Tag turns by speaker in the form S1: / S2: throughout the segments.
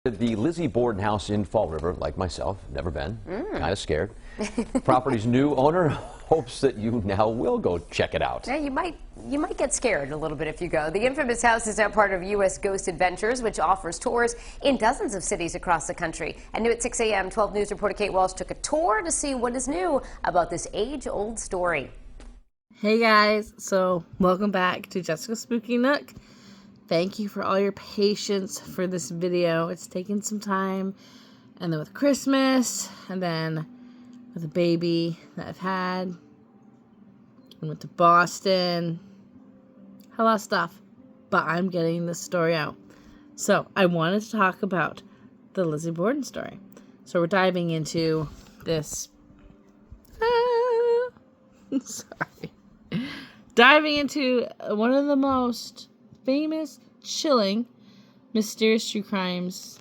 S1: The Lizzie Borden house in Fall River, like myself, never been, kind of scared. Property's new owner hopes that you now will go check it out.
S2: Yeah, you might get scared a little bit if you go. The infamous house is now part of U.S. Ghost Adventures, which offers tours in dozens of cities across the country. At new at 6 a.m., 12 News reporter Kate Walsh took a tour to see what is new about this age-old story.
S3: Hey guys, so welcome back to Jessica's Spooky Nook. Thank you for all your patience for this video. It's taken some time, and then with Christmas, and then with a baby that I've had, and went to Boston, a lot of stuff, but I'm getting this story out. So I wanted to talk about the Lizzie Borden story. So we're diving into this, diving into one of the most famous, chilling, mysterious true crimes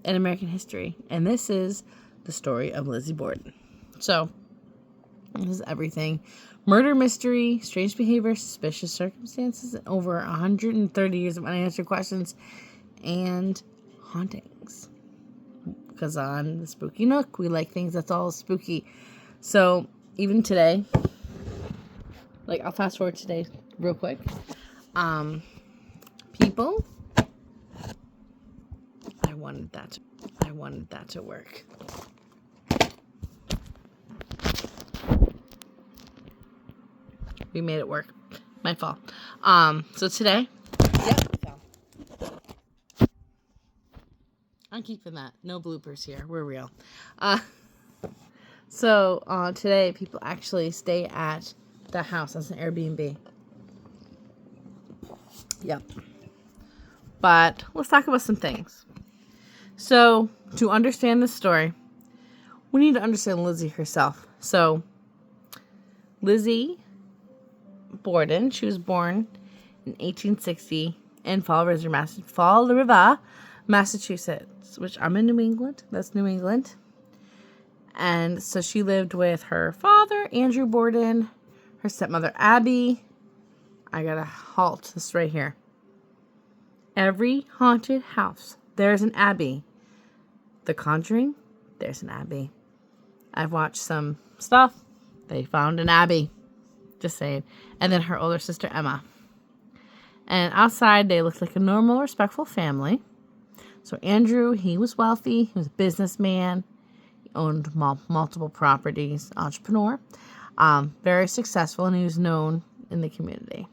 S3: in American history. And this is the story of Lizzie Borden. So, this is everything. Murder mystery, strange behavior, suspicious circumstances, and over 130 years of unanswered questions, and hauntings. Because on the Spooky Nook, we like things that's all spooky. So, even today, like, I'll fast forward today real quick. People, I wanted that to work. We made it work. My fault. So today, I'm keeping that. No bloopers here. We're real. So today, people actually stay at the house as an Airbnb. Yep. But let's talk about some things. So, to understand this story, we need to understand Lizzie herself. So, Lizzie Borden, she was born in 1860 in Fall River, Massachusetts, which I'm in New England. That's New England. And so she lived with her father, Andrew Borden, her stepmother, Abby. I gotta halt this right here. Every haunted house, there's an Abbey. The Conjuring, there's an Abbey. I've watched some stuff. They found an Abbey. Just saying. And then her older sister, Emma. And outside, they looked like a normal, respectful family. So Andrew, he was wealthy. He was a businessman. He owned multiple properties. Entrepreneur. Very successful, and he was known in the community.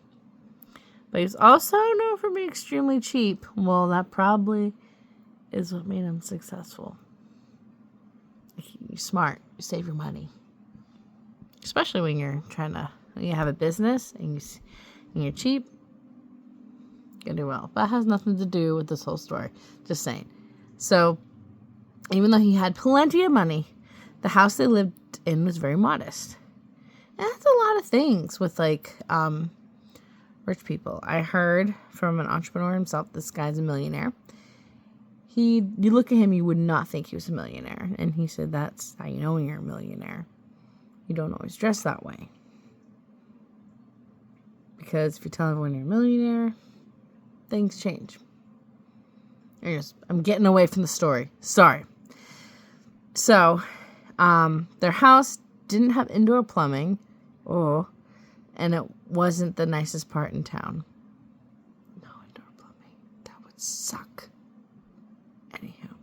S3: But he's also known for being extremely cheap. Well, that probably is what made him successful. You're smart. You save your money. Especially when you're when you have a business and you're cheap, you're gonna do well. That has nothing to do with this whole story. Just saying. So, even though he had plenty of money, the house they lived in was very modest. And that's a lot of things with, like, rich people. I heard from an entrepreneur himself, this guy's a millionaire. You look at him, you would not think he was a millionaire. And he said, that's how you know when you're a millionaire. You don't always dress that way. Because if you tell everyone you're a millionaire, things change. I'm getting away from the story. Sorry. So, their house didn't have indoor plumbing. And it wasn't the nicest part in town. No indoor plumbing. That would suck. Anyhow.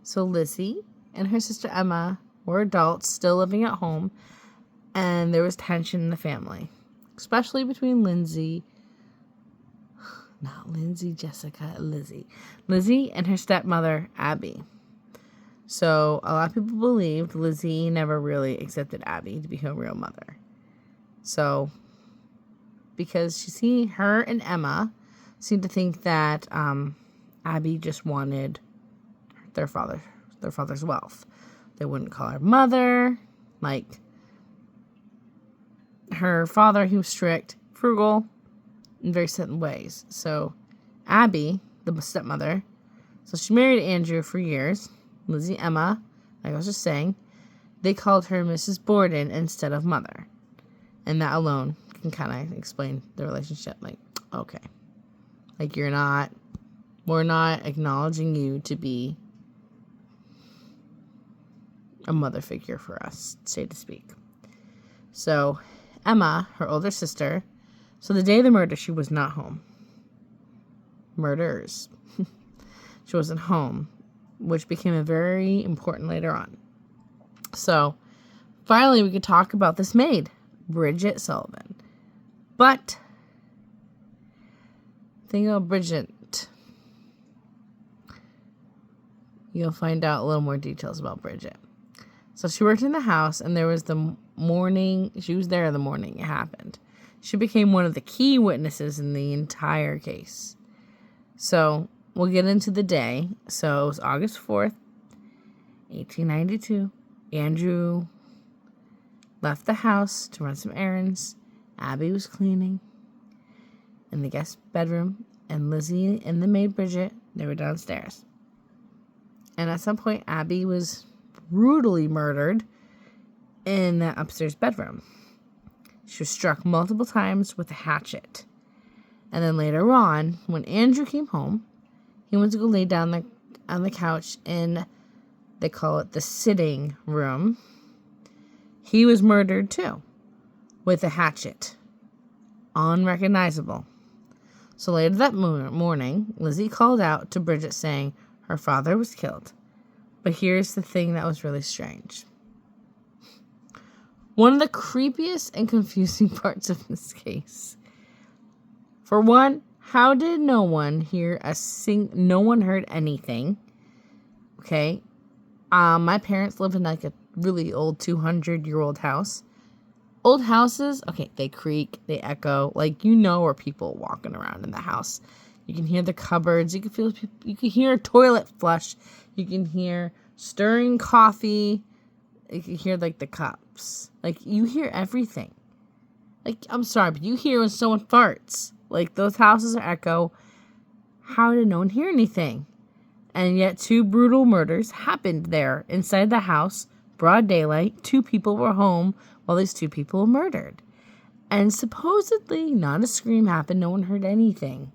S3: So Lizzie and her sister Emma were adults, still living at home. And there was tension in the family. Especially between Lizzie and her stepmother, Abby. So a lot of people believed Lizzie never really accepted Abby to be her real mother. So, because her and Emma seemed to think that Abby just wanted their father's wealth. They wouldn't call her mother. Like, her father, he was strict, frugal, in very certain ways. So, Abby, the stepmother, so she married Andrew for years. Lizzie, Emma, like I was just saying, they called her Mrs. Borden instead of mother. And that alone can kind of explain the relationship. Like, okay. Like, you're not We're not acknowledging you to be a mother figure for us, so to speak. So Emma, her older sister, so the day of the murder, she was not home. Murderers. She wasn't home, which became very important later on. So finally, we could talk about this maid, Bridget Sullivan. But think about Bridget. You'll find out a little more details about Bridget. So she worked in the house, and there was the morning, she was there the morning it happened. She became one of the key witnesses in the entire case. So we'll get into the day. So it was August 4th, 1892. Andrew left the house to run some errands. Abby was cleaning in the guest bedroom, and Lizzie and the maid Bridget, they were downstairs. And at some point, Abby was brutally murdered in the upstairs bedroom. She was struck multiple times with a hatchet. And then later on, when Andrew came home, he went to go lay down on the couch in, they call it the sitting room. He was murdered too, with a hatchet. Unrecognizable. So later that morning, Lizzie called out to Bridget saying her father was killed. But here's the thing that was really strange. One of the creepiest and confusing parts of this case. For one, how did no one hear no one heard anything? Okay. My parents live in like a really old 200-year-old house. Old houses, okay, they creak, they echo, like you know where people walking around in the house. You can hear the cupboards, you can hear a toilet flush, you can hear stirring coffee, you can hear like the cups. Like you hear everything. Like I'm sorry, but you hear when someone farts. Like those houses are echo. How did no one hear anything? And yet 2 brutal murders happened there inside the house, broad daylight. 2 people were home while these 2 people were murdered. And supposedly not a scream happened. No one heard anything.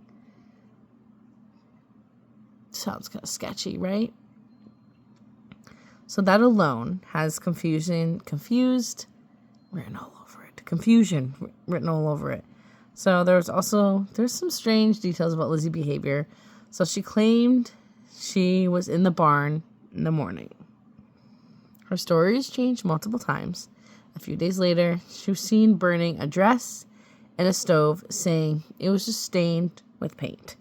S3: Sounds kind of sketchy, right? So that alone has confusion written all over it. So there's some strange details about Lizzie's behavior. So she claimed she was in the barn in the morning. Her stories changed multiple times. A few days later, she was seen burning a dress and a stove, saying it was just stained with paint,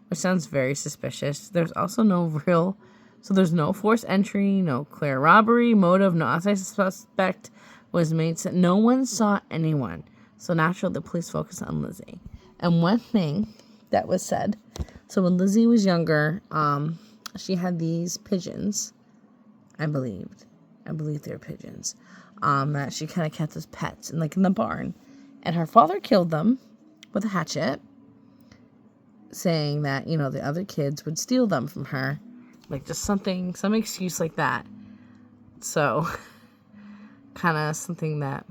S3: which sounds very suspicious. There's also there's no forced entry, no clear robbery motive, no outside suspect was made. No one saw anyone. So naturally, the police focused on Lizzie. And one thing that was said, so when Lizzie was younger, she had these pigeons, I believe they were pigeons, that she kind of kept as pets in the barn. And her father killed them with a hatchet, saying that, the other kids would steal them from her. Like just some excuse like that. So, kind of something that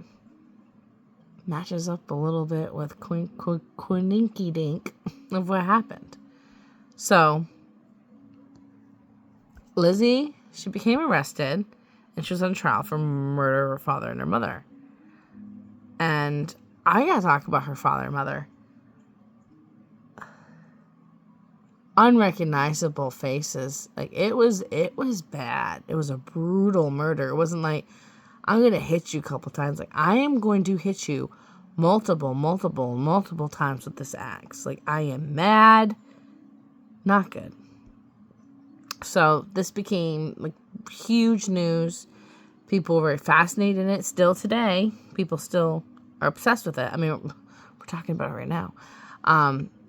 S3: matches up a little bit with Quininky Dink of what happened. So, Lizzie, she became arrested, and she was on trial for murder of her father and her mother. And I gotta talk about her father and mother. Unrecognizable faces. Like it was bad. It was a brutal murder. It wasn't like, I'm gonna hit you a couple times. Like I am going to hit you multiple times with this axe. Like I am mad. Not good. So this became huge news. People were very fascinated in it. Still today, people still are obsessed with it. I mean, we're talking about it right now.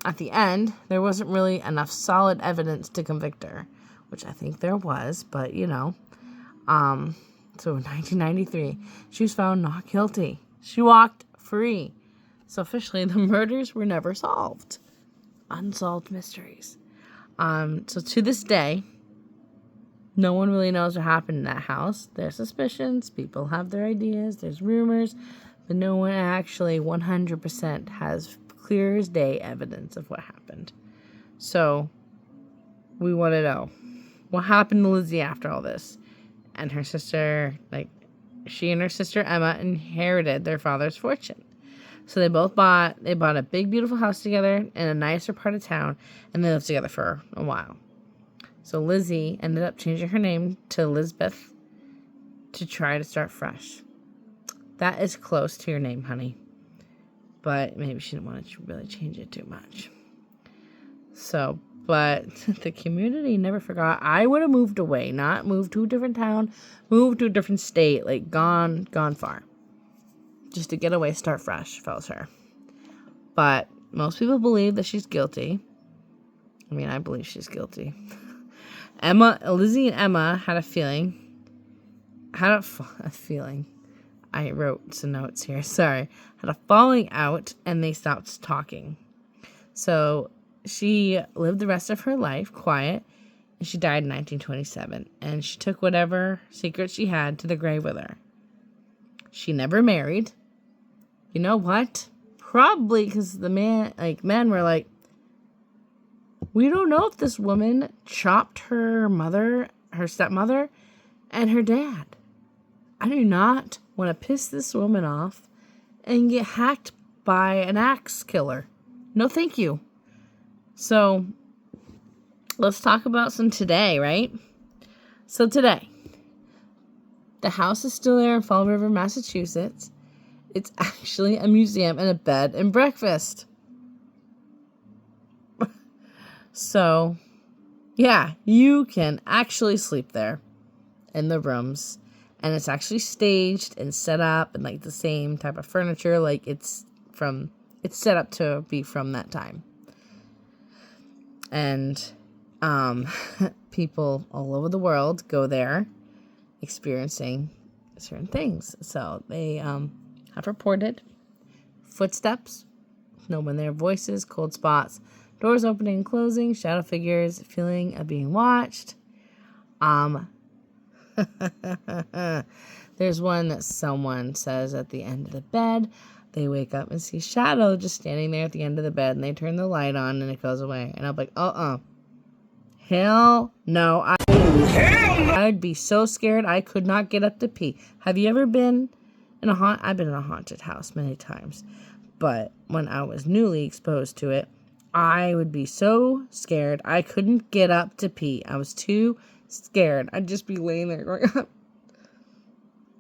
S3: At the end, there wasn't really enough solid evidence to convict her, which I think there was, but so in 1993, she was found not guilty. She walked free. So officially, the murders were never solved. Unsolved mysteries. So to this day, no one really knows what happened in that house. There's suspicions. People have their ideas. There's rumors. But no one actually 100% has clear as day evidence of what happened. So we want to know what happened to Lizzie after all this. And her sister, she and her sister Emma inherited their father's fortune. So they bought a big, beautiful house together in a nicer part of town, and they lived together for a while. So Lizzie ended up changing her name to Elizabeth to try to start fresh. That is close to your name, honey. But maybe she didn't want to really change it too much. So, but the community never forgot. I would have moved away, not moved to a different town, moved to a different state, gone far. Just to get away, start fresh, if I was her. But most people believe that she's guilty. I mean, I believe she's guilty. Lizzie and Emma had a feeling. I wrote some notes here, sorry. Had a falling out, and they stopped talking. So she lived the rest of her life quiet, and she died in 1927. And she took whatever secrets she had to the grave with her. She never married. You know what? Probably because the men were like, we don't know if this woman chopped her stepmother, and her dad. I do not want to piss this woman off and get hacked by an axe killer. No, thank you. So, let's talk about some today, right? So today, the house is still there in Fall River, Massachusetts. It's actually a museum and a bed and breakfast. So, yeah, you can actually sleep there in the rooms. And it's actually staged and set up and the same type of furniture. It's set up to be from that time. And people all over the world go there experiencing certain things. So they have reported footsteps, no one there, voices, cold spots, doors opening and closing, shadow figures, feeling of being watched. There's one that someone says at the end of the bed. They wake up and see shadow just standing there at the end of the bed, and they turn the light on and it goes away. And I'm like, hell no. I'd be so scared I could not get up to pee. Have you ever been in I've been in a haunted house many times, but when I was newly exposed to it, I would be so scared I couldn't get up to pee. I was too scared. I'd just be laying there going,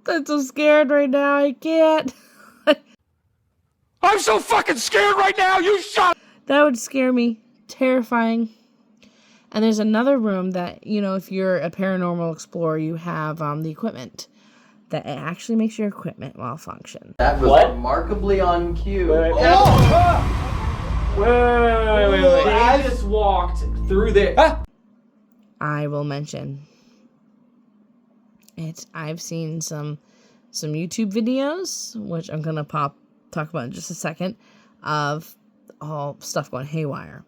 S3: I'm so scared right now, I can't.
S1: I'm so fucking scared right now, you shut.
S3: That would scare me. Terrifying. And there's another room that, if you're a paranormal explorer, you have the equipment that it actually makes your equipment malfunction.
S1: That was remarkably on cue.
S4: Wait. I just walked through there. Ah!
S3: I will mention it. I've seen some YouTube videos, which I'm gonna talk about in just a second, of all stuff going haywire.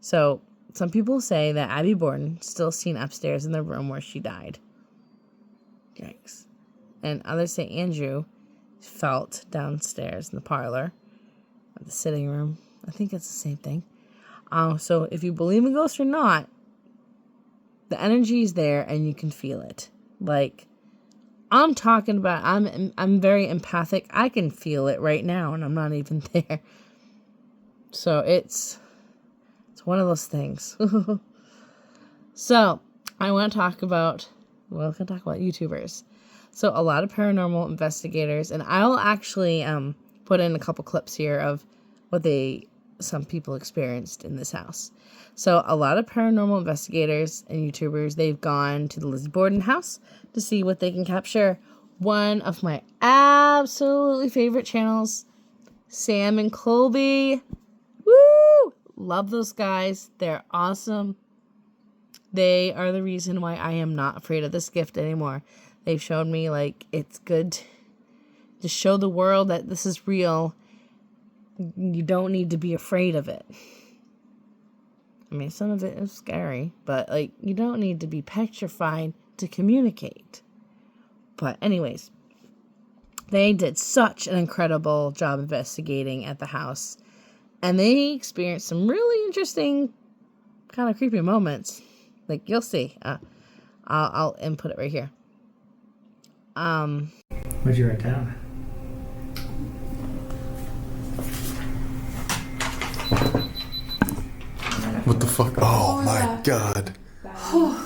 S3: So some people say that Abby Borden still seen upstairs in the room where she died. Yikes. And others say Andrew felt downstairs in the parlor, or the sitting room. I think it's the same thing. So if you believe in ghosts or not, the energy is there and you can feel it. I'm talking about, I'm very empathic. I can feel it right now and I'm not even there. So it's one of those things. So I want to talk about YouTubers. So a lot of paranormal investigators, and I'll actually put in a couple clips here of what some people experienced in this house. So a lot of paranormal investigators and YouTubers, they've gone to the Lizzie Borden house to see what they can capture. One of my absolutely favorite channels, Sam and Colby. Woo! Love those guys. They're awesome. They are the reason why I am not afraid of this gift anymore. They've shown me it's good to show the world that this is real. You don't need to be afraid of it. I mean, some of it is scary, but you don't need to be petrified to communicate. But anyways, they did such an incredible job investigating at the house, and they experienced some really interesting kind of creepy moments. Like, you'll see. I'll input it right here.
S5: What'd you write down?
S6: What the fuck? Oh my god.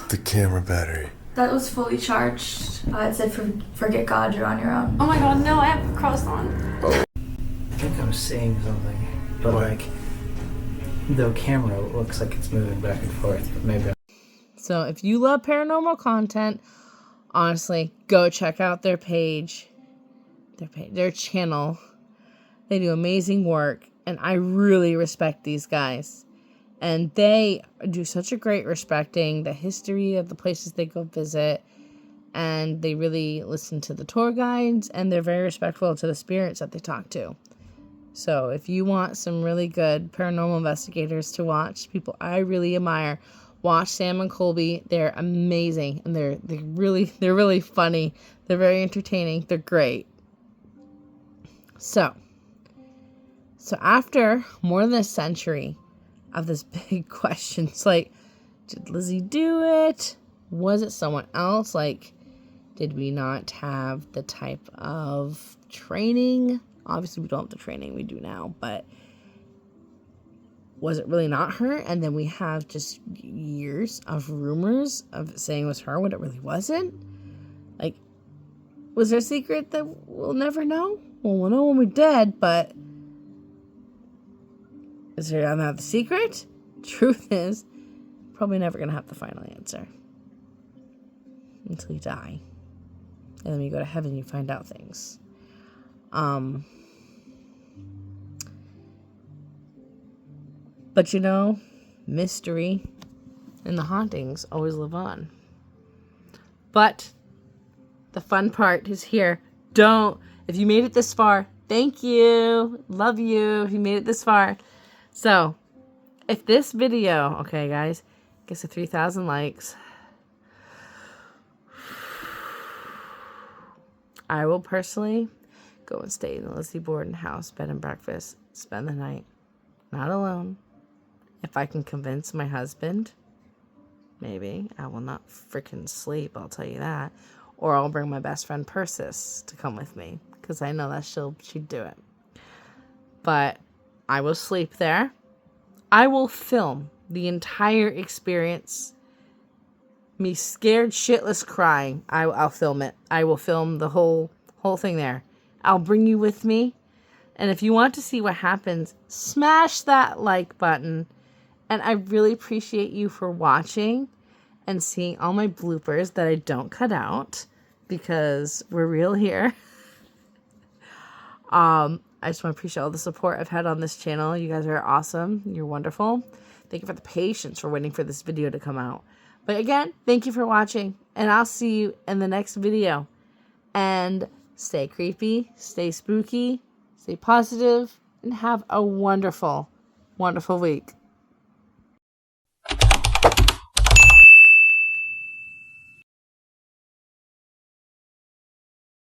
S6: The camera battery.
S7: That was fully charged. It said forget God, you're on your own.
S8: Oh my god, no, I have cross on.
S5: I think I'm seeing something, but
S6: What?
S5: like the camera looks like it's moving back and forth, but maybe.
S3: So if you love paranormal content, honestly, go check out their page, their channel. They do amazing work, and I really respect these guys. And they do such a great respecting the history of the places they go visit. And they really listen to the tour guides. And they're very respectful to the spirits that they talk to. So if you want some really good paranormal investigators to watch, people I really admire, watch Sam and Colby. They're amazing. And they're really funny. They're very entertaining. They're great. So after more than a century of this big question, it's like, did Lizzie do it? Was it someone else? Like, did we not have the type of training? Obviously, we don't have the training we do now, but was it really not her? And then we have just years of rumors of saying it was her when it really wasn't. Like, was there a secret that we'll never know? Well, we'll know when we're dead, but is there another secret? Truth is, probably never going to have the final answer. Until you die. And then when you go to heaven, you find out things. But you know, mystery and the hauntings always live on. But the fun part is here. If you made it this far, thank you. Love you if you made it this far. So, if this video, okay guys, gets to 3,000 likes, I will personally go and stay in the Lizzie Borden house, bed and breakfast, spend the night, not alone. If I can convince my husband, maybe. I will not freaking sleep, I'll tell you that. Or I'll bring my best friend Persis to come with me, because I know that she'd do it. But I will sleep there. I will film the entire experience. Me scared shitless crying. I'll film it. I will film the whole thing there. I'll bring you with me. And if you want to see what happens, smash that like button. And I really appreciate you for watching and seeing all my bloopers that I don't cut out, because we're real here. I just want to appreciate all the support I've had on this channel. You guys are awesome. You're wonderful. Thank you for the patience for waiting for this video to come out. But again, thank you for watching, and I'll see you in the next video. And stay creepy, stay spooky, stay positive, and have a wonderful, wonderful week.